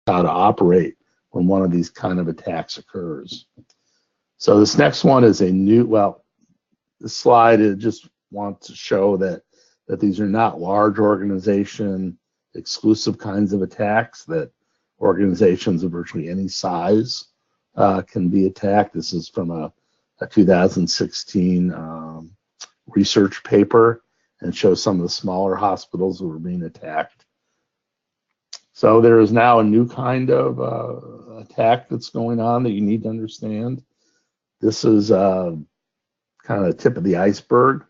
how to operate when one of these kind of attacks occurs. So this next one is a new, well, this slide it just wants to show that these are not large organization exclusive kinds of attacks, that organizations of virtually any size can be attacked. This is from a 2016 research paper and shows some of the smaller hospitals that were being attacked. So there is now a new kind of attack that's going on that you need to understand. This is kind of the tip of the iceberg.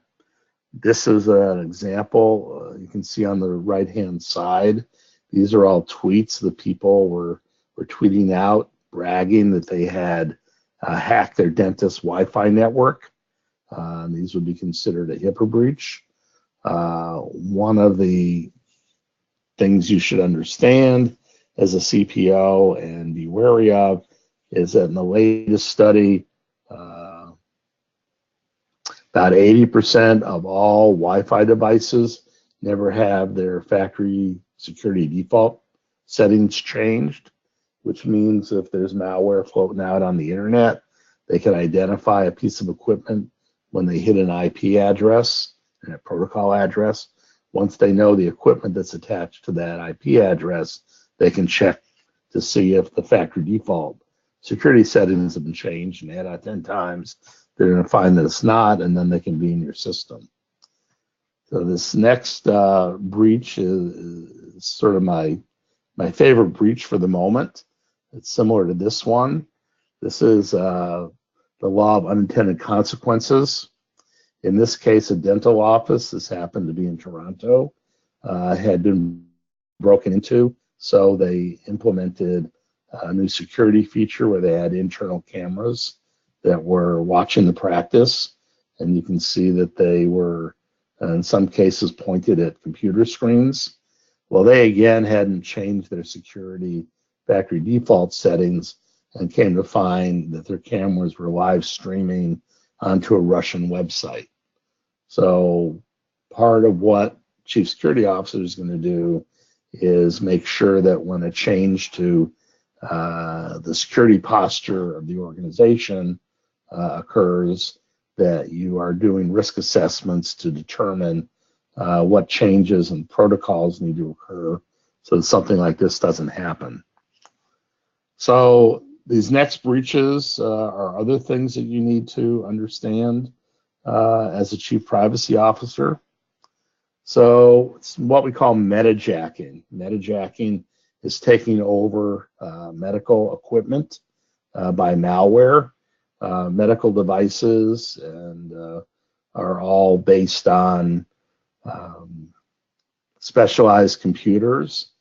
This is an example you can see on the right-hand side. These are all tweets that people were tweeting out, bragging that they had hacked their dentist's Wi-Fi network. These would be considered a HIPAA breach. One of the things you should understand as a CPO and be wary of is that in the latest study, about 80% of all Wi-Fi devices never have their factory security default settings changed, which means if there's malware floating out on the internet, they can identify a piece of equipment when they hit an IP address and a protocol address. Once they know the equipment that's attached to that IP address, they can check to see if the factory default security settings have been changed, and 8 out of 10 times they're going to find that it's not, and then they can be in your system. So this next breach is sort of my favorite breach for the moment. It's similar to this one. This is the law of unintended consequences. In this case, a dental office, this happened to be in Toronto, had been broken into. So they implemented a new security feature where they had internal cameras that were watching the practice. And you can see that they were, in some cases, pointed at computer screens. Well, they again hadn't changed their security factory default settings and came to find that their cameras were live streaming onto a Russian website. So part of what Chief Security Officer is going to do is make sure that when a change to the security posture of the organization occurs, that you are doing risk assessments to determine what changes and protocols need to occur so that something like this doesn't happen. So these next breaches are other things that you need to understand as a chief privacy officer. So it's what we call metajacking. Metajacking is taking over medical equipment by malware. Medical devices and are all based on specialized computers,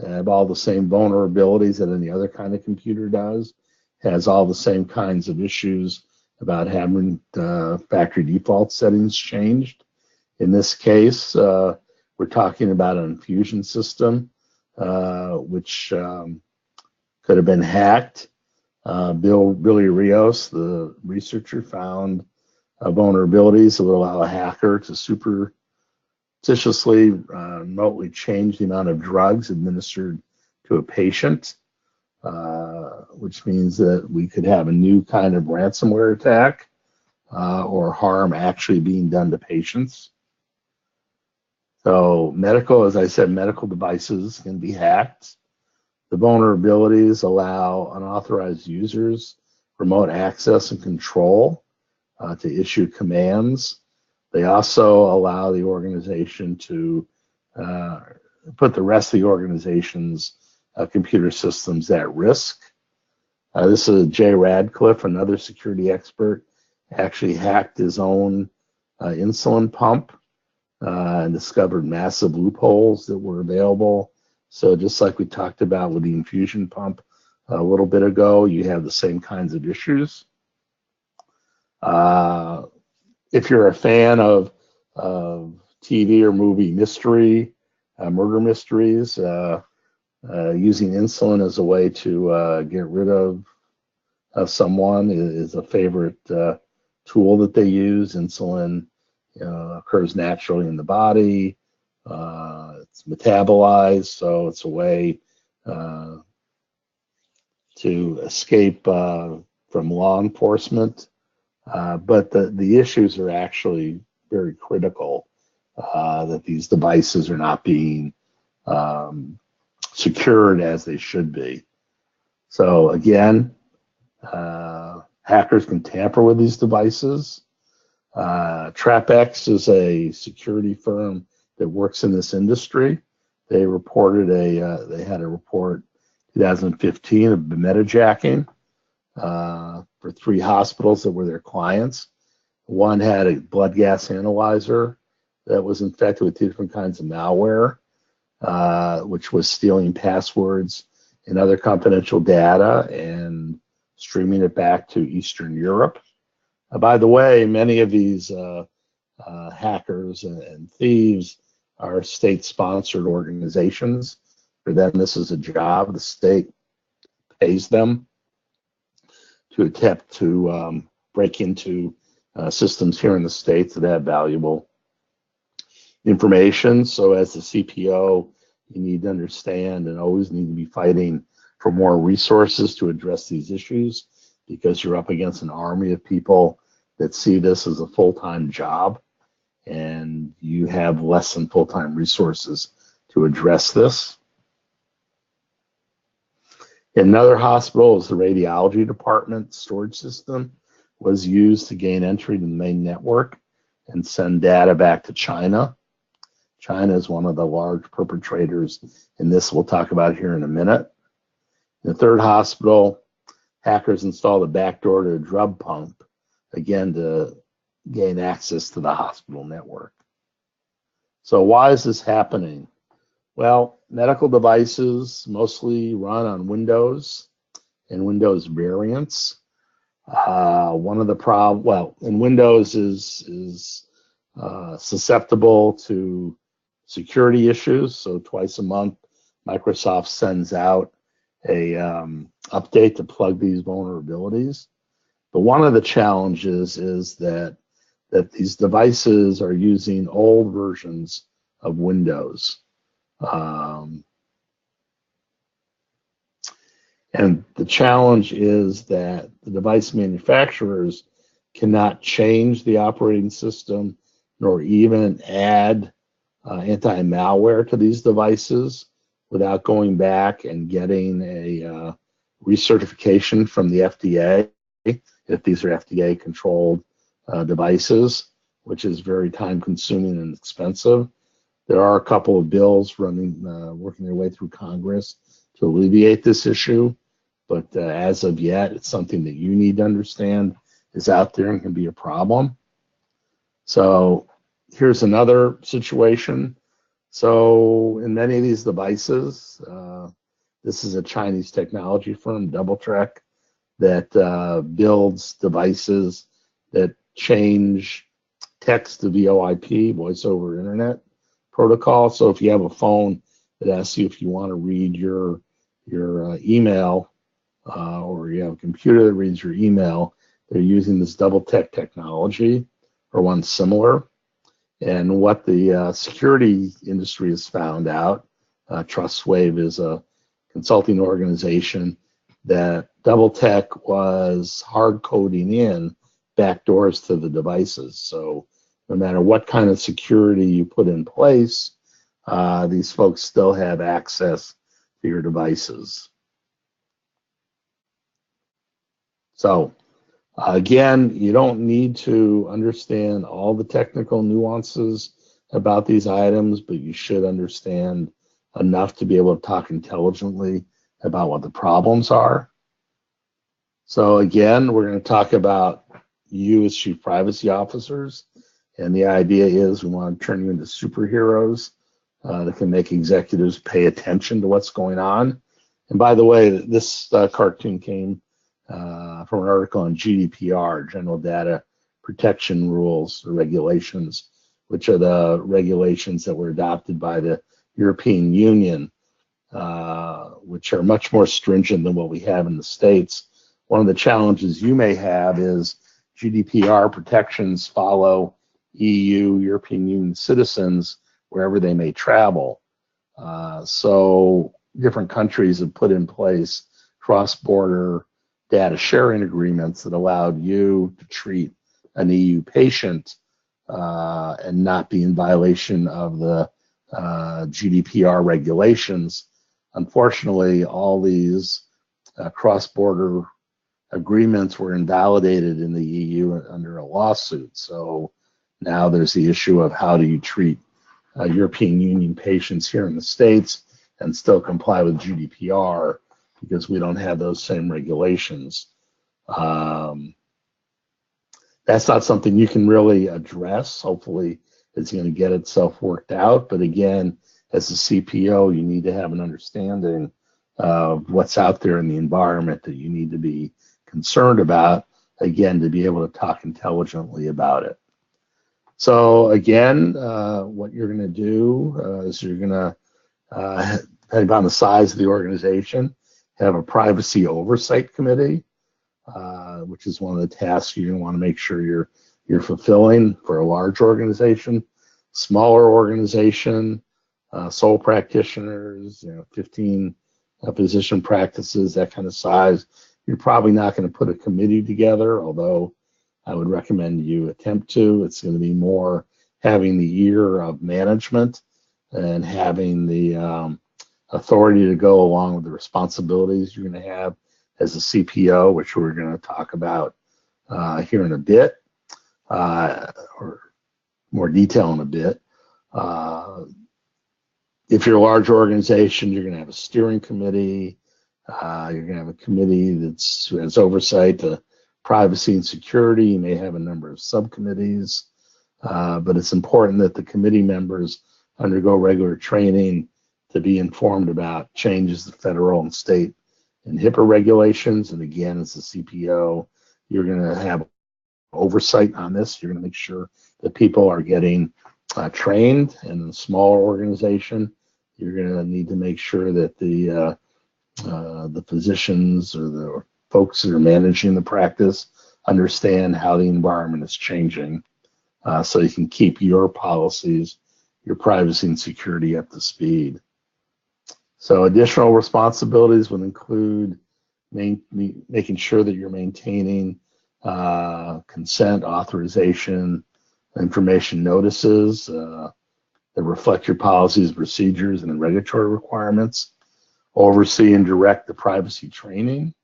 have all the same vulnerabilities that any other kind of computer does, has all the same kinds of issues about having factory default settings changed. In this case, we're talking about an infusion system, which could have been hacked. Billy Rios, the researcher, found vulnerabilities that would allow a hacker to surreptitiously remotely change the amount of drugs administered to a patient, which means that we could have a new kind of ransomware attack or harm actually being done to patients. So medical, as I said, medical devices can be hacked. The vulnerabilities allow unauthorized users remote access and control to issue commands. They also allow the organization to put the rest of the organization's computer systems at risk. This is Jay Radcliffe, another security expert, actually hacked his own insulin pump and discovered massive loopholes that were available. So just like we talked about with the infusion pump a little bit ago, you have the same kinds of issues. If you're a fan of TV or movie mystery, murder mysteries, using insulin as a way to get rid of someone is a favorite tool that they use. Insulin occurs naturally in the body. It's metabolized, so it's a way to escape from law enforcement. But the issues are actually very critical, that these devices are not being um, secured as they should be. So again, hackers can tamper with these devices. TrapX is a security firm that works in this industry. They reported they had a report 2015 of metajacking for 3 hospitals that were their clients. One had a blood gas analyzer that was infected with 2 different kinds of malware, which was stealing passwords and other confidential data and streaming it back to Eastern Europe. By the way, many of these hackers and thieves are state-sponsored organizations. For them, this is a job. The state pays them to attempt to break into systems here in the States that have valuable information. So as the CPO, you need to understand and always need to be fighting for more resources to address these issues, because you're up against an army of people that see this as a full-time job, and you have less than full-time resources to address this. In another hospital, is the radiology department storage system was used to gain entry to the main network and send data back to China. China is one of the large perpetrators in this. We'll talk about here in a minute. In the third hospital, hackers installed a backdoor to a drug pump, again, to gain access to the hospital network. So why is this happening? Well, medical devices mostly run on Windows and Windows variants. One of the and Windows is susceptible to security issues. So twice a month, Microsoft sends out a update to plug these vulnerabilities. But one of the challenges is that these devices are using old versions of Windows. And the challenge is that the device manufacturers cannot change the operating system nor even add anti-malware to these devices without going back and getting a recertification from the FDA, if these are FDA-controlled devices, which is very time-consuming and expensive. There are a couple of bills working their way through Congress to alleviate this issue, but as of yet, it's something that you need to understand is out there and can be a problem. So here's another situation. So in many of these devices, this is a Chinese technology firm, DoubleTrek, that builds devices that change text to VoIP, voice over internet protocol. So if you have a phone that asks you if you want to read your email, or you have a computer that reads your email, they're using this DoubleTrek technology or one similar. And what the security industry has found out, TrustWave is a consulting organization, that DoubleTrek was hard coding in backdoors to the devices. So no matter what kind of security you put in place, these folks still have access to your devices. So again, you don't need to understand all the technical nuances about these items, but you should understand enough to be able to talk intelligently about what the problems are. So again, we're going to talk about you as chief privacy officers. And the idea is we want to turn you into superheroes that can make executives pay attention to what's going on. And by the way, this cartoon came from an article on GDPR, General Data Protection Rules or Regulations, which are the regulations that were adopted by the European Union, which are much more stringent than what we have in the States. One of the challenges you may have is GDPR protections follow EU, European Union citizens wherever they may travel. So different countries have put in place cross-border data sharing agreements that allowed you to treat an EU patient and not be in violation of the GDPR regulations. Unfortunately, all these cross-border agreements were invalidated in the EU under a lawsuit. So now there's the issue of how do you treat European Union patients here in the States and still comply with GDPR because we don't have those same regulations. That's not something you can really address. Hopefully it's going to get itself worked out. But again, as a CPO, you need to have an understanding of what's out there in the environment that you need to be concerned about, again, to be able to talk intelligently about it. So again, what you're going to do is you're going to, depending on the size of the organization, have a privacy oversight committee, which is one of the tasks you're going to want to make sure you're fulfilling for a large organization. Smaller organization, sole practitioners, 15 physician practices, that kind of size. You're probably not going to put a committee together, although I would recommend you attempt to. It's going to be more having the ear of management and having the authority to go along with the responsibilities you're going to have as a CPO, which we're going to talk about here in a bit, or more detail in a bit. If you're a large organization, you're going to have a steering committee. You're going to have a committee that has oversight to privacy and security. You may have a number of subcommittees, but it's important that the committee members undergo regular training to be informed about changes to federal and state and HIPAA regulations. And again, as a CPO, you're going to have oversight on this. You're going to make sure that people are getting trained. And in a smaller organization, you're going to need to make sure that the physicians or the folks that are managing the practice understand how the environment is changing, so you can keep your policies, your privacy and security up to speed. So additional responsibilities would include making sure that you're maintaining consent, authorization, information notices that reflect your policies, procedures, and regulatory requirements. Oversee and direct the privacy training.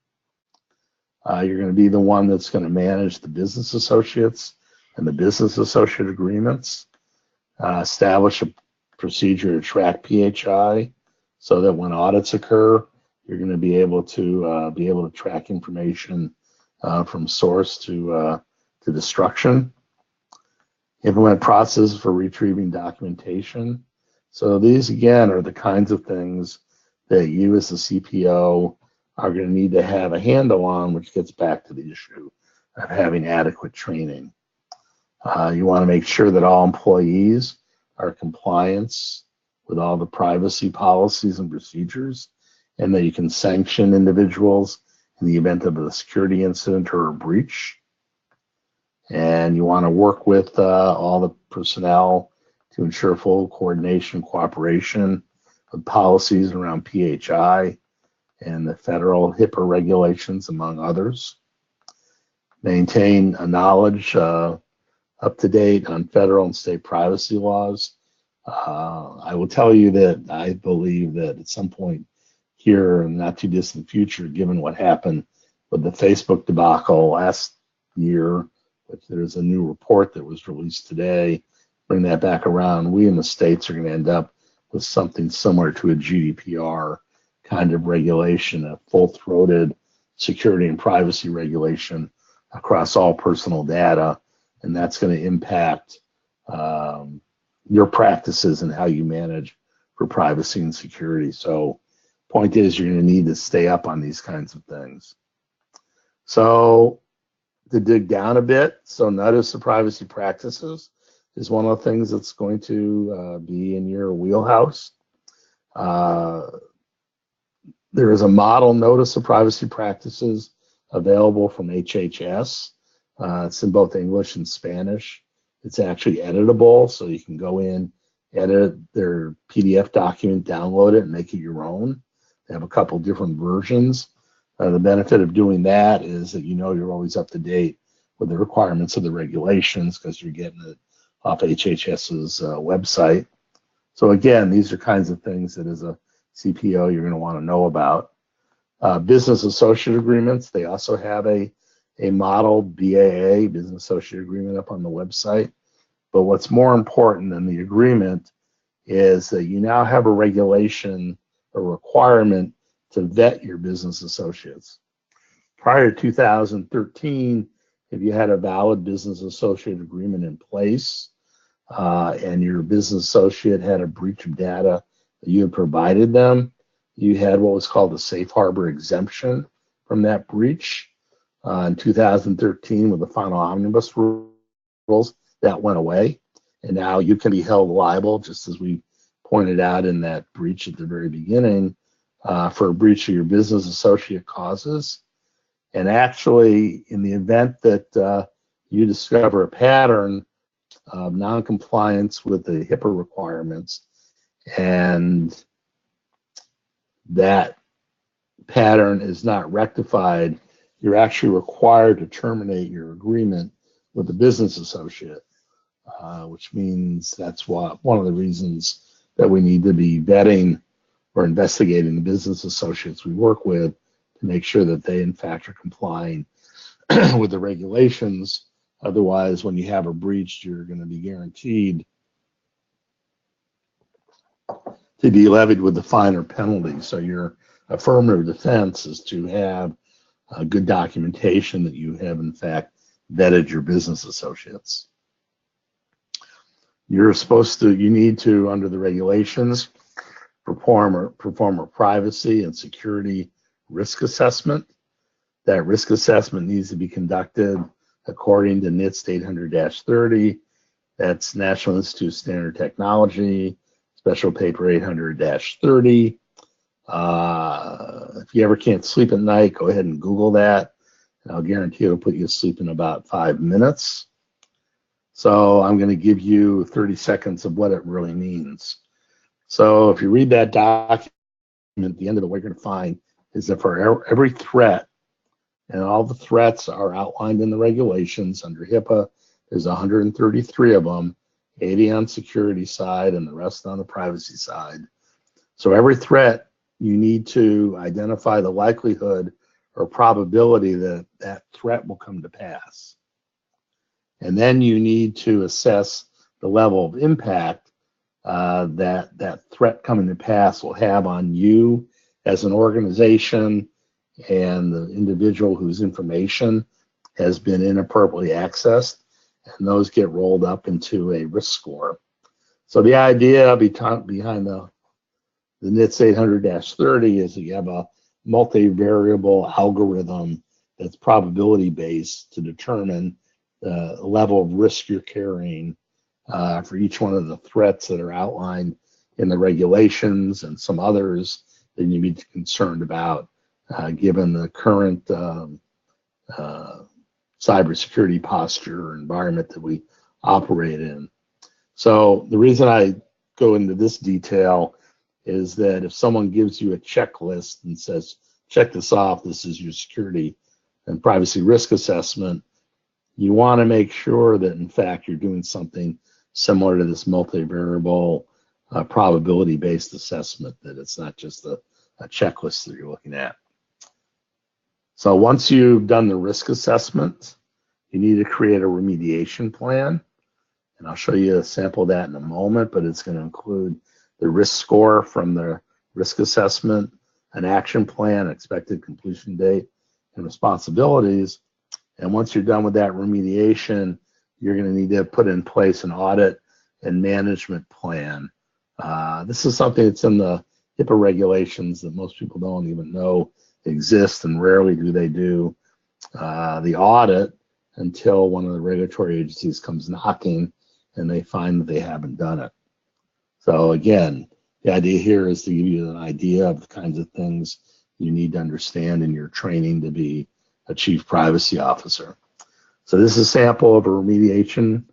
You're going to be the one that's going to manage the business associates and the business associate agreements. Establish a procedure to track PHI so that when audits occur, you're going to be able to track information from source to destruction. Implement processes for retrieving documentation. So these, again, are the kinds of things that you as a CPO are going to need to have a handle on, which gets back to the issue of having adequate training. You want to make sure that all employees are in compliance with all the privacy policies and procedures, and that you can sanction individuals in the event of a security incident or a breach. And you want to work with all the personnel to ensure full coordination and cooperation with policies around PHI and the federal HIPAA regulations, among others. Maintain a knowledge up to date on federal and state privacy laws. I will tell you that I believe that at some point here in the not too distant future, given what happened with the Facebook debacle last year, but there's a new report that was released today, bring that back around, we in the States are going to end up with something similar to a GDPR kind of regulation, a full-throated security and privacy regulation across all personal data, and that's going to impact your practices and how you manage for privacy and security. So point is, you're going to need to stay up on these kinds of things. So to dig down a bit, so notice the privacy practices is one of the things that's going to be in your wheelhouse. There is a model notice of privacy practices available from HHS. It's in both English and Spanish. It's actually editable, so you can go in, edit their PDF document, download it, and make it your own. They have a couple different versions. The benefit of doing that is that you know you're always up to date with the requirements of the regulations because you're getting it off HHS's website. So again, these are kinds of things that as a CPO you're going to want to know about. Business associate agreements, they also have a model BAA, business associate agreement, up on the website. But what's more important than the agreement is that you now have a regulation, a requirement to vet your business associates. Prior to 2013, if you had a valid business associate agreement in place and your business associate had a breach of data that you had provided them, you had what was called a safe harbor exemption from that breach. In 2013, with the final omnibus rules, that went away. And now you can be held liable, just as we pointed out in that breach at the very beginning, for a breach of your business associate causes. And actually, in the event that you discover a pattern of noncompliance with the HIPAA requirements, and that pattern is not rectified, you're actually required to terminate your agreement with the business associate, which means that's one of the reasons that we need to be vetting or investigating the business associates we work with to make sure that they, in fact, are complying with the regulations. Otherwise, when you have a breach, you're going to be guaranteed to be levied with a fine or penalty. So your affirmative defense is to have good documentation that you have, in fact, vetted your business associates. You need to, under the regulations, perform a privacy and security risk assessment. That risk assessment needs to be conducted according to NIST 800-30. That's National Institute of Standard Technology, Special Paper 800-30. If you ever can't sleep at night, go ahead and Google that, and I'll guarantee it'll put you to sleep in about 5 minutes. So I'm going to give you 30 seconds of what it really means. So if you read that document, at the end of it, what you're going to find is that for every threat, and all the threats are outlined in the regulations under HIPAA, there's 133 of them, 80 on security side and the rest on the privacy side. So every threat, you need to identify the likelihood or probability that that threat will come to pass. And then you need to assess the level of impact that threat coming to pass will have on you as an organization and the individual whose information has been inappropriately accessed, and those get rolled up into a risk score. So the idea behind the NIST 800-30 is that you have a multivariable algorithm that's probability based to determine the level of risk you're carrying for each one of the threats that are outlined in the regulations and some others that you need to be concerned about given the current cybersecurity posture or environment that we operate in. So the reason I go into this detail is that if someone gives you a checklist and says, check this off, this is your security and privacy risk assessment, you want to make sure that, in fact, you're doing something similar to this multivariable probability-based assessment, that it's not just a checklist that you're looking at. So once you've done the risk assessment, you need to create a remediation plan. And I'll show you a sample of that in a moment, but it's going to include the risk score from the risk assessment, an action plan, expected completion date, and responsibilities. And once you're done with that remediation, you're going to need to put in place an audit and management plan. This is something that's in the HIPAA regulations that most people don't even know exist, and rarely do they do the audit until one of the regulatory agencies comes knocking and they find that they haven't done it. So again, the idea here is to give you an idea of the kinds of things you need to understand in your training to be a chief privacy officer. So this is a sample of a remediation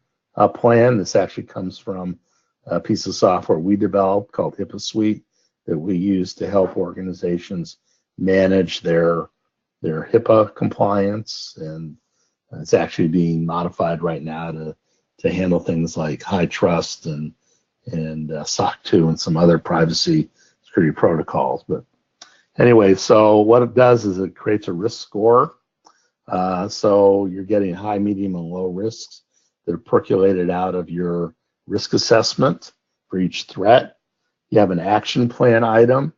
plan. This actually comes from a piece of software we developed called HIPAA Suite that we use to help organizations manage their their HIPAA compliance, and it's actually being modified right now to handle things like high trust and SOC 2 and some other privacy security protocols. But anyway, so what it does is it creates a risk score. So you're getting high, medium, and low risks that are percolated out of your risk assessment for each threat. You have an action plan item,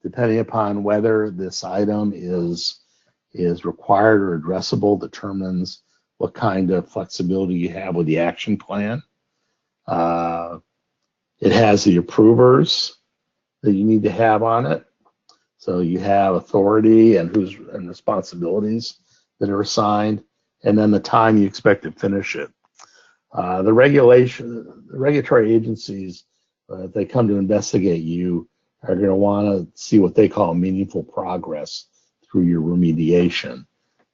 depending upon whether this item is required or addressable, determines what kind of flexibility you have with the action plan. It has the approvers that you need to have on it. So you have authority and responsibilities that are assigned, and then the time you expect to finish it. The regulatory agencies, if they come to investigate you, are going to want to see what they call meaningful progress through your remediation.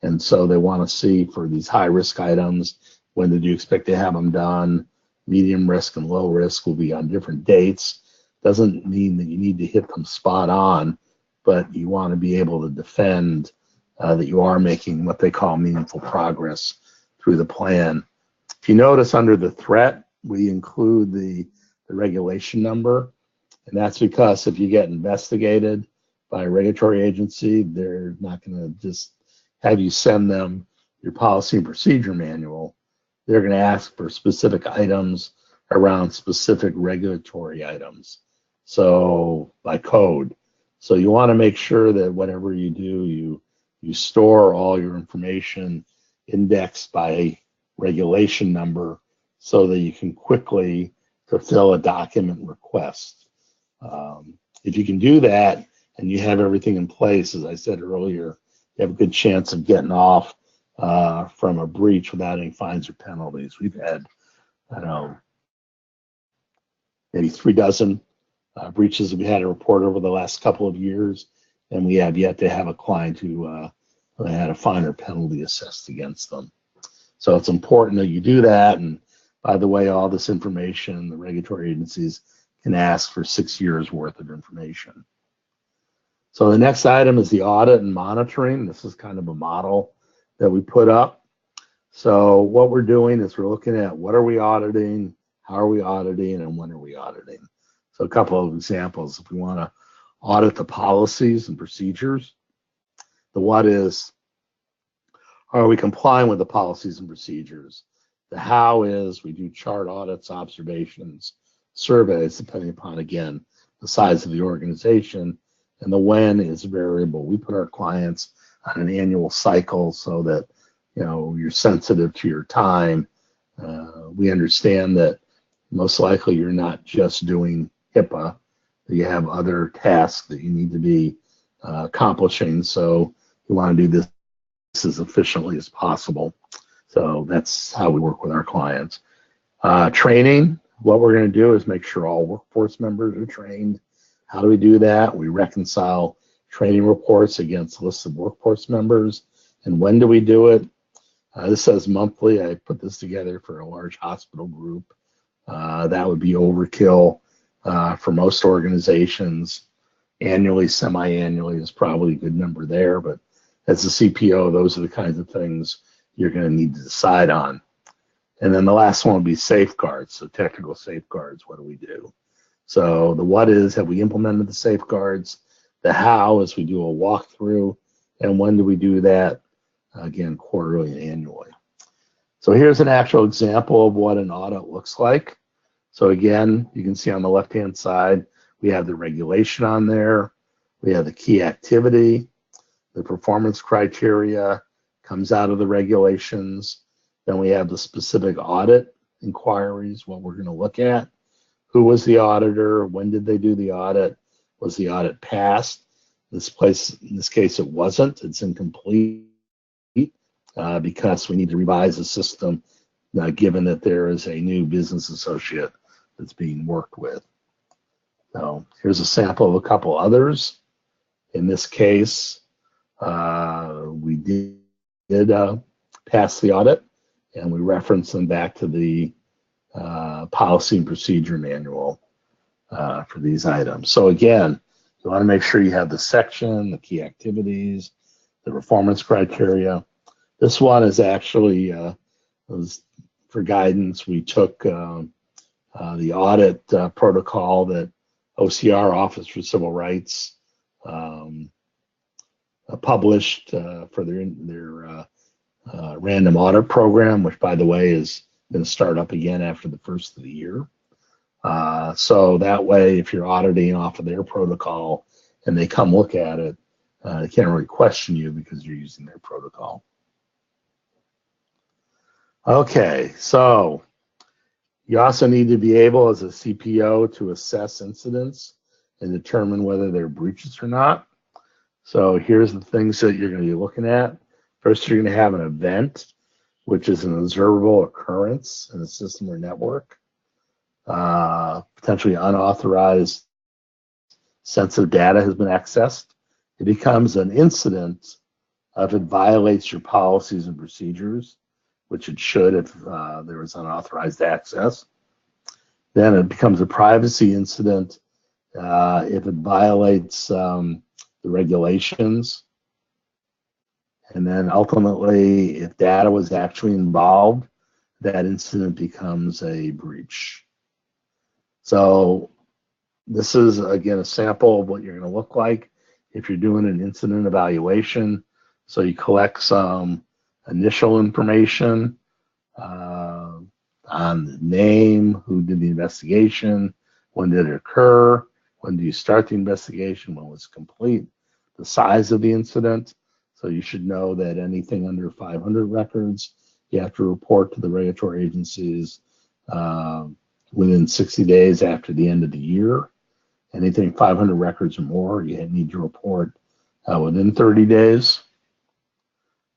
And so they want to see for these high risk items, when did you expect to have them done? Medium risk and low risk will be on different dates. Doesn't mean that you need to hit them spot on, but you want to be able to defend that you are making what they call meaningful progress through the plan. If you notice under the threat, we include the regulation number, and that's because if you get investigated by a regulatory agency, they're not going to just have you send them your policy and procedure manual. They're going to ask for specific items around specific regulatory items, so by code. So you want to make sure that whatever you do, you store all your information indexed by regulation number so that you can quickly fulfill a document request. If you can do that and you have everything in place, as I said earlier, you have a good chance of getting off from a breach without any fines or penalties. We've had, I don't know, maybe 3 dozen breaches that we had to report over the last couple of years, and we have yet to have a client who had a fine or penalty assessed against them. So it's important that you do that. And by the way, all this information, the regulatory agencies can ask for 6 years worth of information. So the next item is the audit and monitoring. This is kind of a model that we put up. So what we're doing is we're looking at what are we auditing, how are we auditing, and when are we auditing. So a couple of examples. If we want to audit the policies and procedures, the what is, are we complying with the policies and procedures? The how is, we do chart audits, observations, surveys, depending upon, again, the size of the organization. And the when is variable. We put our clients on an annual cycle so that, you're sensitive to your time. We understand that most likely you're not just doing HIPAA, that you have other tasks that you need to be accomplishing. So you want to do this as efficiently as possible. So that's how we work with our clients. Training, what we're going to do is make sure all workforce members are trained. How do we do that? We reconcile training reports against lists of workforce members. And when do we do it? This says monthly. I put this together for a large hospital group. That would be overkill for most organizations. Annually, semi-annually is probably a good number there. But as a CPO, those are the kinds of things you're going to need to decide on. And then the last one would be safeguards. So technical safeguards, what do we do? So the what is, have we implemented the safeguards? The how is we do a walkthrough. And when do we do that? Again, quarterly and annually. So here's an actual example of what an audit looks like. So again, you can see on the left-hand side, we have the regulation on there. We have the key activity. The performance criteria comes out of the regulations. Then we have the specific audit inquiries, what we're going to look at. Who was the auditor? When did they do the audit? Was the audit passed? In this case, it wasn't. It's incomplete because we need to revise the system, given that there is a new business associate that's being worked with. So here's a sample of a couple others. In this case, we did pass the audit, and we reference them back to the policy and procedure manual for these items. So again, you want to make sure you have the section, the key activities, the performance criteria. This one is actually was for guidance. We took the audit protocol that OCR, Office for Civil Rights, published for their random audit program, which, by the way, is going to start up again after the first of the year. So that way, if you're auditing off of their protocol and they come look at it, they can't really question you because you're using their protocol. Okay, so you also need to be able, as a CPO, to assess incidents and determine whether they're breaches or not. So here's the things that you're going to be looking at. First, you're going to have an event, which is an observable occurrence in a system or network. Potentially unauthorized sensitive data has been accessed. It becomes an incident if it violates your policies and procedures, which it should if there was unauthorized access. Then it becomes a privacy incident if it violates the regulations. And then ultimately, if data was actually involved, that incident becomes a breach. So this is, again, a sample of what you're going to look like if you're doing an incident evaluation. So you collect some initial information on the name, who did the investigation, when did it occur, when do you start the investigation, when was it complete, the size of the incident. So you should know that anything under 500 records, you have to report to the regulatory agencies within 60 days after the end of the year. Anything 500 records or more, you need to report within 30 days.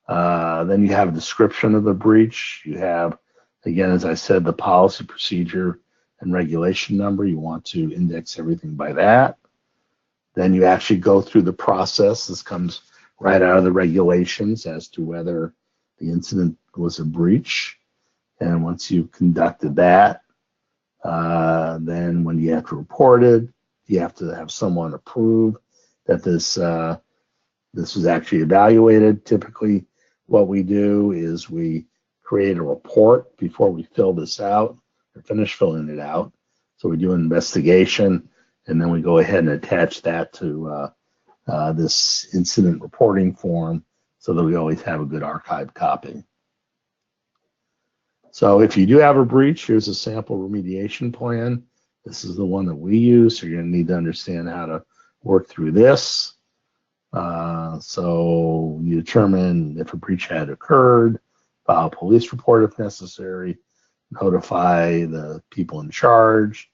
Then you have a description of the breach. You have, again, as I said, the policy, procedure, and regulation number. You want to index everything by that. Then you actually go through the process. This comes right out of the regulations as to whether the incident was a breach. And once you've conducted that, then when you have to report it, you have to have someone approve that this was actually evaluated. Typically, what we do is we create a report before we fill this out or finish filling it out. So we do an investigation, and then we go ahead and attach that to this incident reporting form so that we always have a good archived copy. So if you do have a breach, here's a sample remediation plan. This is the one that we use, so you're going to need to understand how to work through this. So you determine if a breach had occurred, file a police report if necessary, notify the people in charge,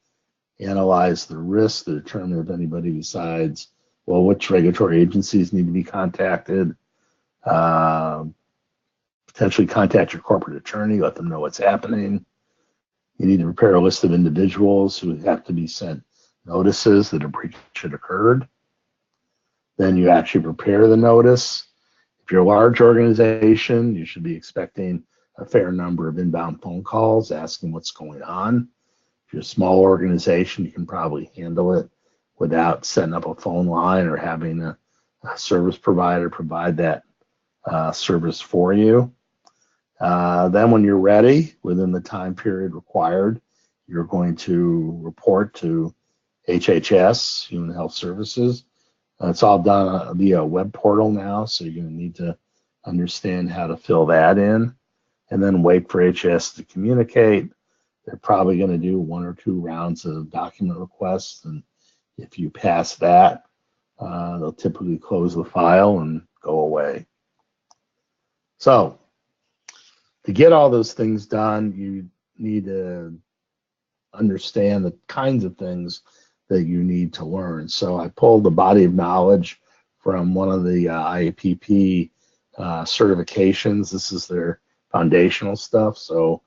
analyze the risk to determine if anybody besides, well, which regulatory agencies need to be contacted, potentially contact your corporate attorney, let them know what's happening. You need to prepare a list of individuals who have to be sent notices that a breach had occurred. Then you actually prepare the notice. If you're a large organization, you should be expecting a fair number of inbound phone calls asking what's going on. If you're a small organization, you can probably handle it without setting up a phone line or having a service provider provide that service for you. Then when you're ready, within the time period required, you're going to report to HHS, Human Health Services. It's all done via a web portal now, so you're going to need to understand how to fill that in and then wait for HHS to communicate. They're probably going to do 1 or 2 rounds of document requests, and if you pass that, they'll typically close the file and go away. So to get all those things done, you need to understand the kinds of things that you need to learn. So I pulled the body of knowledge from one of the IAPP certifications. This is their foundational stuff. So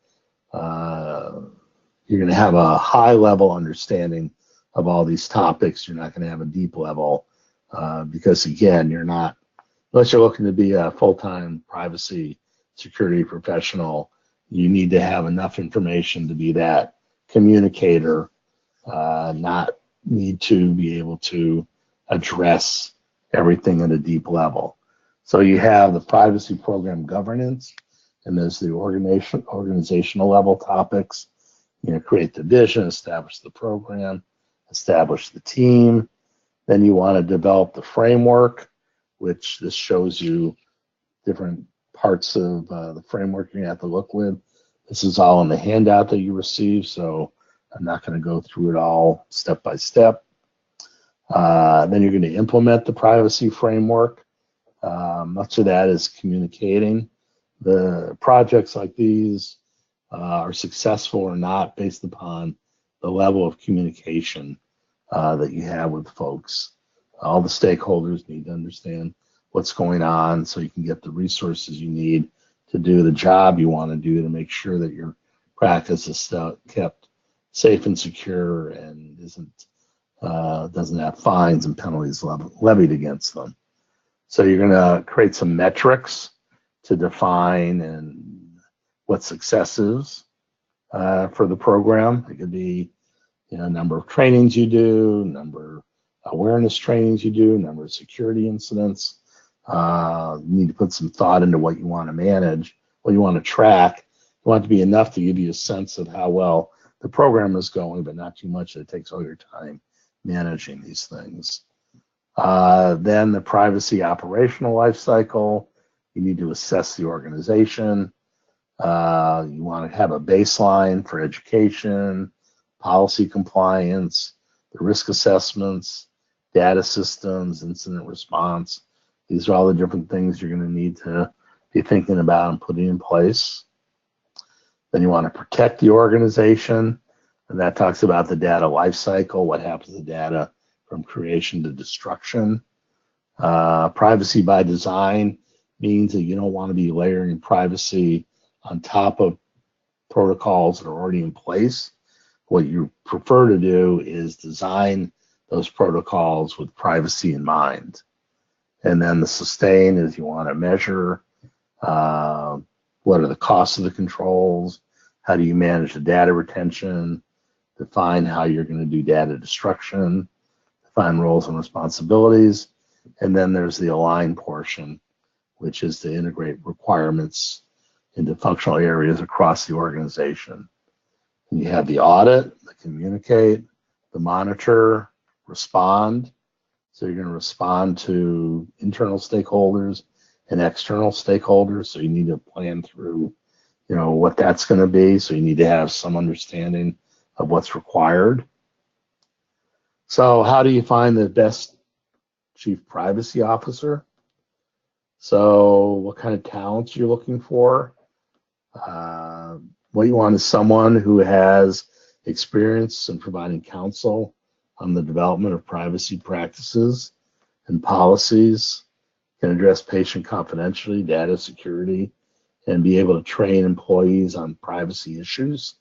you're going to have a high level understanding of all these topics. You're not going to have a deep level because, again, you're not, unless you're looking to be a full-time privacy security professional, you need to have enough information to be that communicator, not need to be able to address everything at a deep level. So you have the privacy program governance, and there's the organizational level topics. Create the vision, establish the program, establish the team. Then you want to develop the framework, which this shows you different parts of the framework you're going to have to look with. This is all in the handout that you received, so I'm not going to go through it all step by step. Then you're going to implement the privacy framework. Much of that is communicating. The projects like these are successful or not based upon the level of communication that you have with folks. All the stakeholders need to understand what's going on so you can get the resources you need to do the job you want to do to make sure that your practice is kept safe and secure and doesn't have fines and penalties levied against them. So you're going to create some metrics to define and what success is for the program. It could be number of trainings you do, number of awareness trainings you do, number of security incidents. You need to put some thought into what you want to manage, what you want to track. You want it to be enough to give you a sense of how well the program is going, but not too much that it takes all your time managing these things. Then the privacy operational life cycle. You need to assess the organization. You want to have a baseline for education, policy compliance, the risk assessments, data systems, incident response. These are all the different things you're going to need to be thinking about and putting in place. Then you want to protect the organization, and that talks about the data life cycle, what happens to the data from creation to destruction. Privacy by design means that you don't want to be layering privacy on top of protocols that are already in place. What you prefer to do is design those protocols with privacy in mind. And then the sustain is you want to measure what are the costs of the controls, how do you manage the data retention, define how you're going to do data destruction, define roles and responsibilities, and then there's the align portion, which is to integrate requirements into functional areas across the organization. And you have the audit, the communicate, the monitor, respond. So you're going to respond to internal stakeholders and external stakeholders. So you need to plan through, what that's going to be. So you need to have some understanding of what's required. So how do you find the best chief privacy officer? So what kind of talents you're looking for? What you want is someone who has experience in providing counsel on the development of privacy practices and policies, can address patient confidentiality, data security, and be able to train employees on privacy issues,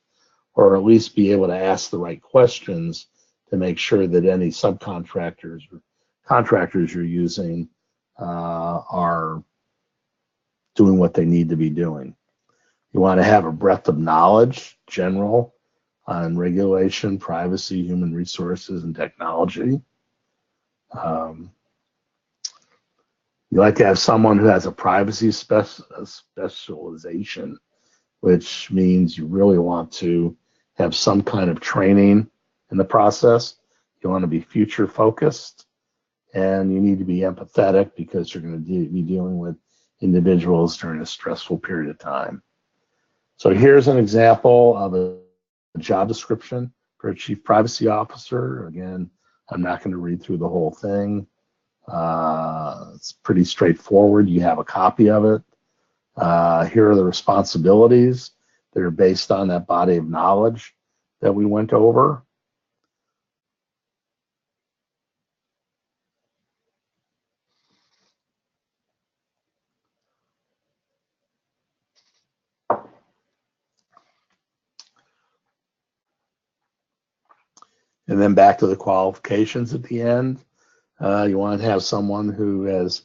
or at least be able to ask the right questions to make sure that any subcontractors or contractors you're using are doing what they need to be doing. You want to have a breadth of knowledge, general, on regulation, privacy, human resources, and technology. You like to have someone who has a privacy specialization, which means you really want to have some kind of training in the process. You want to be future focused, and you need to be empathetic because you're going to be dealing with individuals during a stressful period of time. So here's an example of a job description for a chief privacy officer. Again, I'm not going to read through the whole thing. It's pretty straightforward. You have a copy of it. Here are the responsibilities that are based on that body of knowledge that we went over. And then back to the qualifications at the end. You want to have someone who has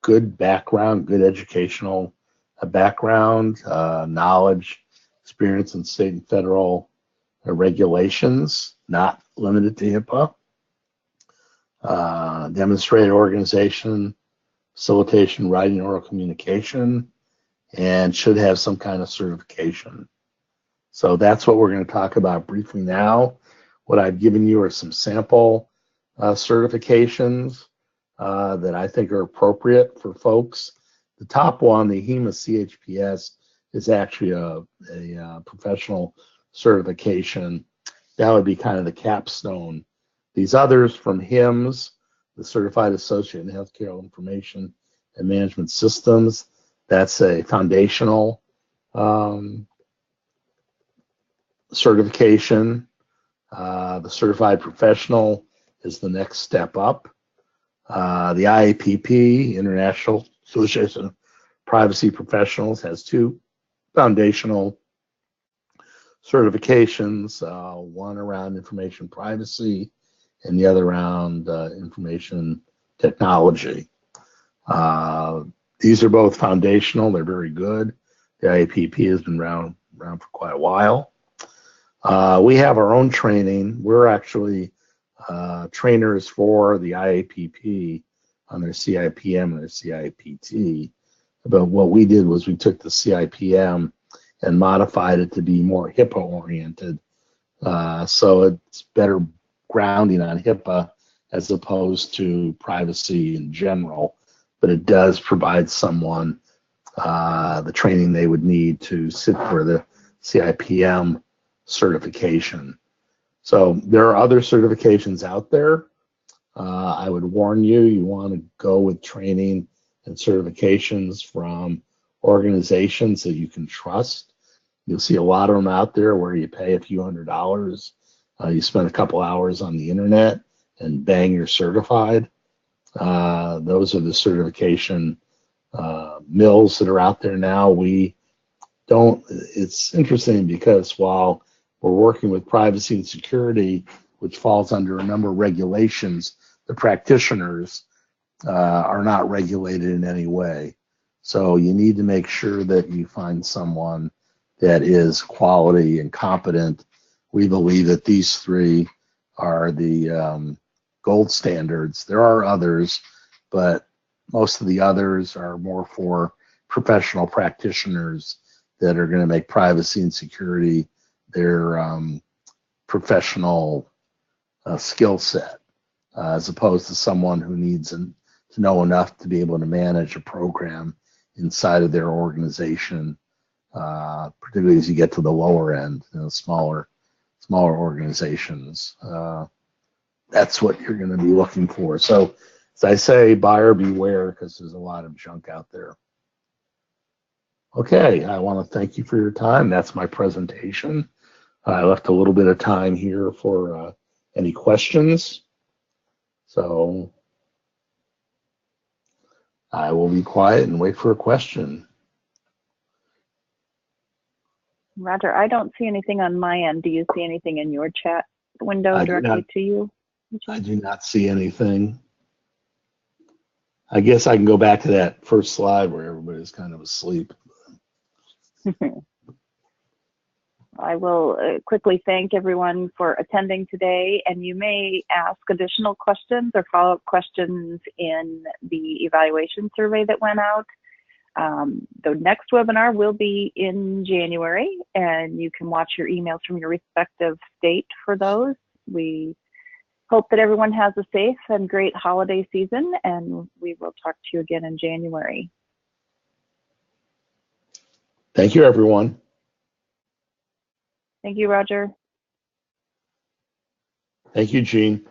good background, good educational background, knowledge, experience in state and federal regulations, not limited to HIPAA. Demonstrated organization facilitation, writing, oral communication, and should have some kind of certification. So that's what we're going to talk about briefly now. What I've given you are some sample certifications that I think are appropriate for folks. The top one, the HEMA CHPS, is actually a professional certification. That would be kind of the capstone. These others from HIMSS, the Certified Associate in Healthcare Information and Management Systems, that's a foundational certification. The Certified Professional is the next step up. The IAPP, International Association of Privacy Professionals, has two foundational certifications, one around information privacy and the other around information technology. These are both foundational. They're very good. The IAPP has been around for quite a while. We have our own training. We're actually trainers for the IAPP on their CIPM and their CIPT. But what we did was we took the CIPM and modified it to be more HIPAA oriented. So it's better grounding on HIPAA as opposed to privacy in general. But it does provide someone the training they would need to sit for the CIPM certification. So there are other certifications out there. I would warn you, you want to go with training and certifications from organizations that you can trust. You'll see a lot of them out there where you pay a few $100s. You spend a couple hours on the internet and bang, you're certified. Those are the certification mills that are out there now. We don't, it's interesting because while we're working with privacy and security, which falls under a number of regulations, the practitioners are not regulated in any way. So you need to make sure that you find someone that is quality and competent. We believe that these three are the gold standards. There are others, but most of the others are more for professional practitioners that are going to make privacy and security their professional skill set, as opposed to someone who needs to know enough to be able to manage a program inside of their organization, particularly as you get to the lower end, smaller organizations. That's what you're going to be looking for. So, as I say, buyer beware, because there's a lot of junk out there. Okay, I want to thank you for your time. That's my presentation. I left a little bit of time here for any questions. So I will be quiet and wait for a question. Roger, I don't see anything on my end. Do you see anything in your chat window directly to you? I do not see anything. I guess I can go back to that first slide where everybody's kind of asleep. I will quickly thank everyone for attending today, and you may ask additional questions or follow-up questions in the evaluation survey that went out. The next webinar will be in January, and you can watch your emails from your respective state for those. We hope that everyone has a safe and great holiday season, and we will talk to you again in January. Thank you, everyone. Thank you, Roger. Thank you, Jean.